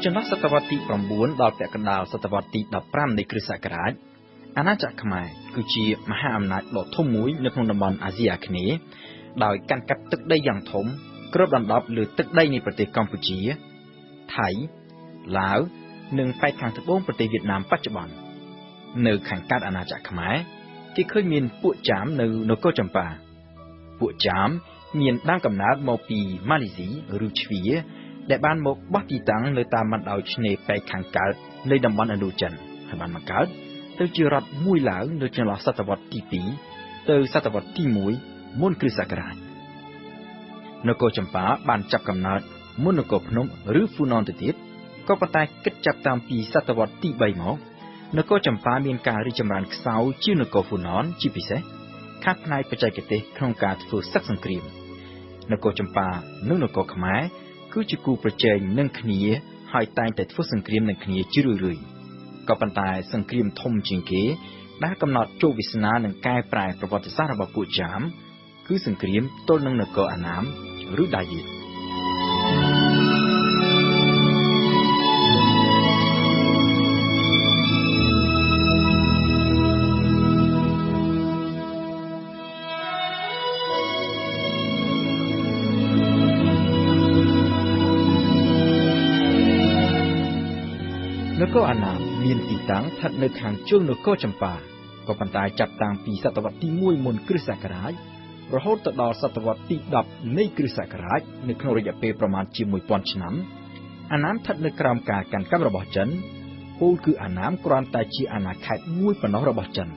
ចន្លោះសតវត្សទី9ដល់ពាក់កណ្ដាលសតវត្សទី15នៃគ្រិស្តសករាជអាណាចក្រខ្មែរគឺជាមហាអំណាចដ៏ធំមួយនៅក្នុងតំបន់អាស៊ីអាគ្នេយ៍ដោយកាន់កាប់ទឹកដីយ៉ាងធំគ្របដណ្ដប់លើទឹកដីនៃប្រទេសកម្ពុជាថៃឡាវនិងប៉ែកខាងត្បូងប្រទេសវៀតណាមបច្ចុប្បន្ននៅខាងកើតអាណាចក្រខ្មែរគេឃើញមានពួកចាមនៅនគរចម្ប៉ាពួកចាមមានដើមកំណើតមកពីម៉ាឡេស៊ីឬជ្វាដែលបានមកបោះទីតាំងនៅតាមបណ្ដោយឆ្នេរប៉ែកខាងកើតនៃតំបន់ឥណ្ឌូចិនហើយបានមកកើតទៅជារដ្ឋមួយឡើងនៅចន្លោះសតវត្សទី2ទៅសតវត្សទី1មុនគ្រិស្តសករាជនគរចម្ប៉ាបានចាប់កំណើតមុននគរភ្នំឬហ្វូណនទៅទៀតក៏ប៉ុន្តែគិតចាប់តាំងពីសតវត្សទី3មកនគរចម្ប៉ាមានការរីកចម្រើនខ្សោយជាងនគរហ្វូណនជាពិសេសខាងផ្នែកបច្ចេកទេសក្នុងការធ្វើសឹកសង្គ្រាមនគរចម្ប៉ានិងនគរខ្មែរគឺជាគូប្រជែងនឹងគ្នាហើយតែងតែធ្វើសង្គ្រាមនឹងគ្នាជារឿយៗក៏ប៉ុន្តែសង្គ្រាមធំជាងគេដែលកំណត់ជោគវាសនានិងកែប្រែប្រវត្តិសាស្ត្ររបស់ពួកចាមគឺសង្គ្រាមទល់នឹងនគរអាណាមឬដាវៀតនគរអាណាមមានទីតាំងស្ថិតនៅខាងជើងនគរចម្ប៉ាក៏ប៉ុន្តែចាប់តាំងពីសតវត្សទី1មុនគ្រិស្តសករាជរហូតទៅដល់សតវត្សទី10នៃគ្រិស្តសករាជនៅក្នុងរយៈពេលប្រមាណជា1000ឆ្នាំអាណាមស្ថិតនៅក្រោមការកាន់កាប់របស់ចិនពោលគឺអាណាមគ្រាន់តែជាអាណាខេត្តមួយប៉ុណ្ណោះរបស់ចិន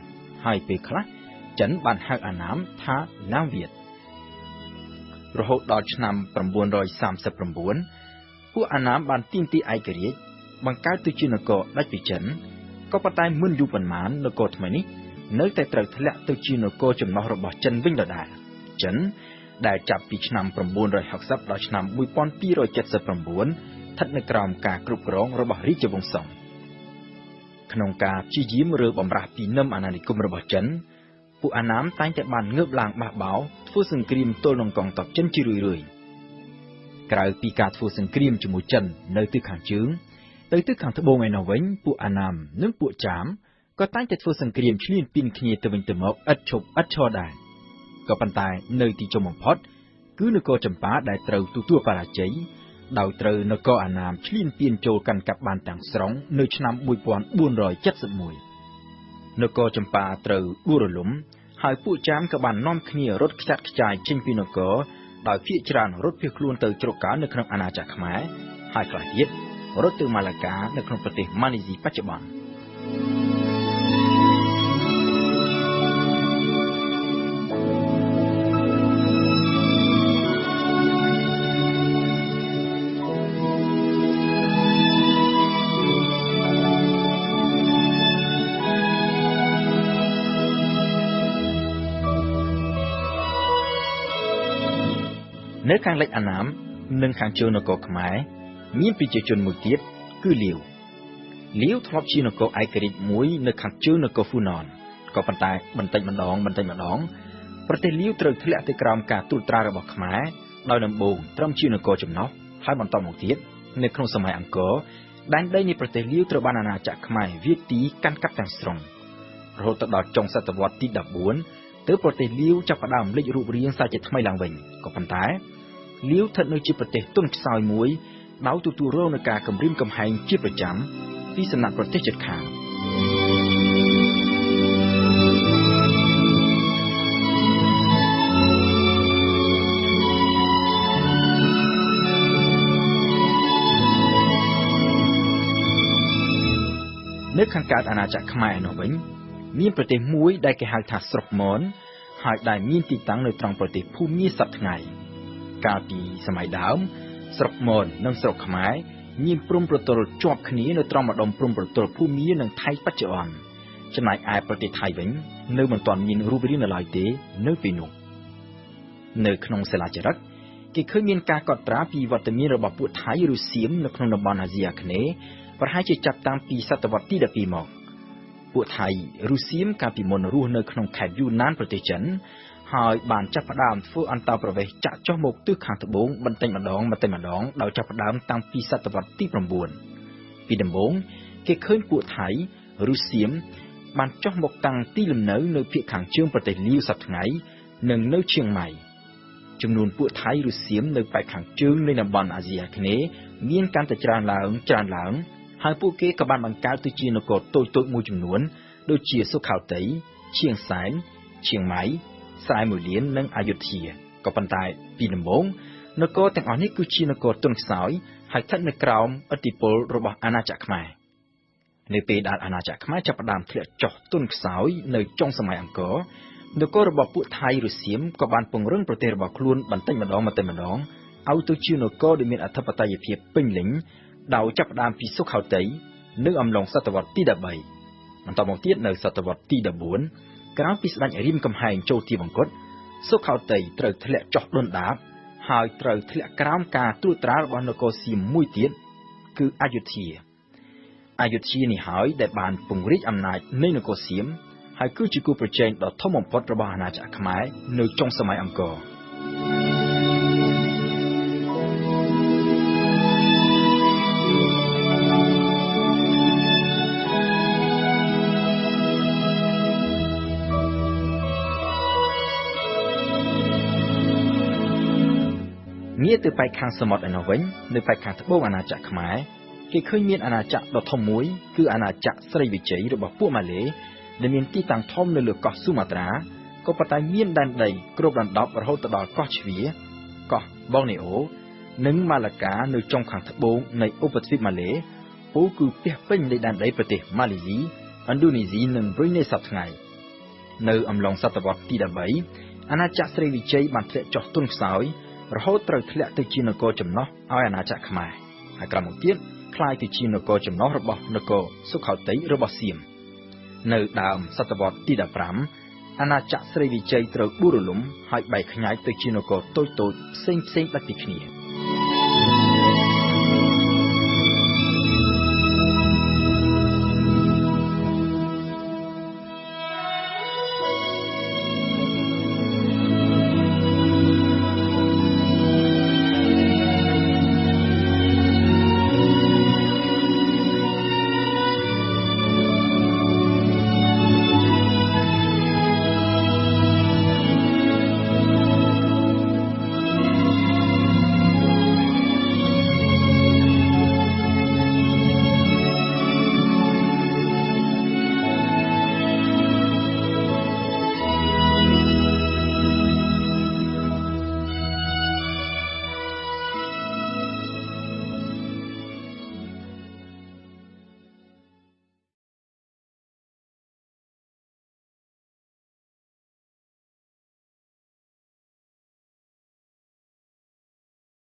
ហើយពេលខ្លះចិនបានហៅអាណាមថាឡាវវៀតរហូតដល់ឆ្នាំ939ពួកអាណាមបានទាមទារឯករាជ្យបង្កើតទៅជានគរដាច់ពីចិនក៏ប៉ុន្តែមិនយូរប៉ុន្មាននគរថ្មីនេះនៅតែត្រូវធ្លាក់ទៅជានគរចំណុះរបស់ចិនវិញដដែលចិនដែលចាប់ពីឆ្នាំ960ដល់ឆ្នាំ1279ស្ថិតនៅក្រោមការគ្រប់គ្រងរបស់រាជវង្សសុងក្នុងការព្យាយាមរើបំរាស់ពីនឹមអាណានិគមរបស់ចិនពួកអាណាមតែងតែបានងើបឡើងបះបោរធ្វើសង្គ្រាមទល់នឹងកងទ័ពចិនជារឿយៗក្រៅពីការធ្វើសង្គ្រាមជាមួយចិននៅទិសខាងជើងទៅទិសខាងត្បូងឯនោះវិញពួកអាណាមនិងពួកចាមក៏តែងតែធ្វើសង្គ្រាមឈ្លានពានគ្នាទៅវិញទៅមកឥតឈប់ឥតឈរដែរក៏ប៉ុន្តែនៅទីចុងបំផុតគឺនគរចម្ប៉ាដែលត្រូវទទួលបរាជ័យដោយត្រូវនគរអាណាមឈ្លានពានចូលកាន់កាប់បានទាំងស្រុងនៅឆ្នាំ1471នគរចម្ប៉ាត្រូវដួលរលំហើយពួកចាមក៏បាននាំគ្នារត់ខ្ចាត់ខ្ចាយចេញពីនគរដោយភាគច្រើនរត់ភៀសខ្លួនទៅជ្រកកោននៅក្នុងអាណាចក្រខ្មែរហើយខ្លះទៀតរត់ទៅម៉ាឡាកានៅក្នុងប្រទេសម៉ាឡេស៊ីបច្ចុប្បន្ននៅខាងលិចអាណាមនិងខាងជើងនគរខ្មែរមានប្រជាជនមួយទៀតគឺលាវធ្លាប់ជានគរឯករាជ្យមួយនៅខាងជើងនគរហ្វូណនក៏ប៉ុន្តែបន្តិចម្ដងប្រទេសលាវត្រូវធ្លាក់ទៅក្រោមការត្រួតត្រារបស់ខ្មែរដោយដំបូងត្រឹមជានគរចំណុះហើយបន្តមកទៀតនៅក្នុងសម័យអង្គរដែនដីនៃប្រទេសលាវត្រូវបានអាណាចក្រខ្មែរវាយទីកាន់កាប់ទាំងស្រុងរហូតដល់ចុងសតវត្សទី14ទើបប្រទេសលាវចាប់ផ្ដើមលេចរូបរាងសាជាថ្មីឡើងវិញក៏ប៉ុន្តែលាវស្ថិតនៅជាប្រទេសទន់ខ្សោយមួយដោយទទួលរងនឹងការគំរាមកំហែងជាប្រចាំពីសំណាក់ប្រទេសជិតខាងនៅខាងកើតអាណាចក្រខ្មែរឯនោះវិញមានប្រទេសមួយដែលគេហៅថាស្រុកមនហើយដែលមានទីតាំងនៅត្រង់ប្រទេសភូមាសប្តាហ៍ថ្ងៃកាលពីសម័យដើមស្រុកមននិងស្រុកខ្មែរមានព្រំប្រទល់ជាប់គ្នានៅត្រង់ម្ដុំព្រំប្រទល់ភូមានិងថៃបច្ចុប្បន្នចំណែកឯប្រទេសថៃវិញនៅមិនទាន់មានរូបរាងនៅឡើយទេនៅពេលនោះនៅក្នុងសិលាចារឹកគេឃើញមានការកត់ត្រាពីវត្តមានរបស់ពួកថៃឬសៀមនៅក្នុងតំបន់អាស៊ីអាគ្នេយ៍ប្រហែលជាចាប់តាំងពីសតវត្សទី12មកពួកថៃឬសៀមកាលពីមុនរស់នៅក្នុងខេត្តយូណានប្រទេសចិន ហើយបានចាប់ផ្ដើមធ្វើអន្តរប្រវេសន៍ចាក់ចុះមកទិសខាងត្បូងបន្តិចម្ដងដោយចាប់ផ្ដើមតាំងពីសតវត្សទី 9 ពីដំបូងគេឃើញពួកថៃរុស្សៀមបានចុះមកតាំងទីលំនៅនៅភាគខាងជើងប្រទេសលាវសប្តាហ៍ថ្ងៃនិងនៅឈៀងម៉ៃចំនួនពួកថៃរុស្សៀមនៅប៉ែកខាងជើងនៃតំបន់អាស៊ីអាគ្នេយ៍មានកាន់តែច្រើនឡើងហើយពួកគេក៏បានបង្កើតទៅជានគរតូចៗមួយចំនួនដូចជាសុខោទ័យឈៀងសែនឈៀងម៉ៃស្រែមួយលាននិងអយុធ្យាក៏ប៉ុន្តែពីដំបូងនគរទាំងអស់នេះគឺជានគរទន់ខ្សោយហើយស្ថិតនៅក្រោមឥទ្ធិពលរបស់អាណាចក្រខ្មែរនៅពេលដែលអាណាចក្រខ្មែរចាប់ផ្ដើមធ្លាក់ចុះទន់ខ្សោយនៅចុងសម័យអង្គរនគររបស់ពួកថៃរុស្សៀមក៏បានពង្រឹងប្រទេសរបស់ខ្លួនបន្តិចម្ដងឲ្យទៅជានគរដែលមានអធិបតេយ្យភាពពេញលេញដោយចាប់ផ្ដើមពីសុខោទ័យនៅអំឡុងសតវត្សទី 13 បន្តមកទៀតនៅសតវត្សទី 14 ក្រោយពីស្ដេចរៀមកំហែងចូលទីបង្គត់សុខោទ័យត្រូវធ្លាក់ចុះដុនដាបហើយត្រូវធ្លាក់ក្រោមការត្រួតត្រារបស់នគរសៀមមួយទៀតគឺអយុធ្យានេះហើយដែលបានពង្រីកអំណាចនៃនគរសៀមហើយគឺជាគូប្រជែងដ៏ធំបំផុតរបស់អាណាចក្រខ្មែរនៅចុងសម័យអង្គរងាកទៅប៉ែកខាងសមុទ្រឯណោះវិញនៅប៉ែកខាងត្បូងអាណាចក្រខ្មែរគេឃើញមានអាណាចក្រដ៏ធំមួយគឺអាណាចក្រស្រីវិជ័យរបស់ពួកម៉ាឡេដែលមានទីតាំងធំនៅលើកោះស៊ូម៉ាត្រាក៏ប៉ុន្តែមានដែនដីគ្របដណ្ដប់រហូតដល់កោះជ្វាកោះបូណេអូនិងម៉ាឡាកានៅចុងខាងត្បូងនៃឧបទ្វីបម៉ាឡេពោលគឺពាសពេញនៃដែនដីប្រទេសម៉ាឡេស៊ីឥណ្ឌូនេស៊ីនិងប៊្រុយណេសប្តាហ៍ថ្ងៃនៅអំឡុងសតវត្សទី 13 អាណាចក្រស្រីវិជ័យបានធ្លាក់ចុះទន់ខ្សោយរហូតត្រូវធ្លាក់ទៅជានគរចំណុះឲ្យអាណាចក្រខ្មែរហើយក្រោយមកទៀតក្លាយទៅជានគរចំណុះរបស់នគរសុខោទ័យរបស់សៀមនៅដើមសតវត្សទី 15 អាណាចក្រស្រីវិជ័យត្រូវដួលរលំហើយបែកខ្ញែកទៅជានគរតូចៗផ្សេងដាច់ពីគ្នា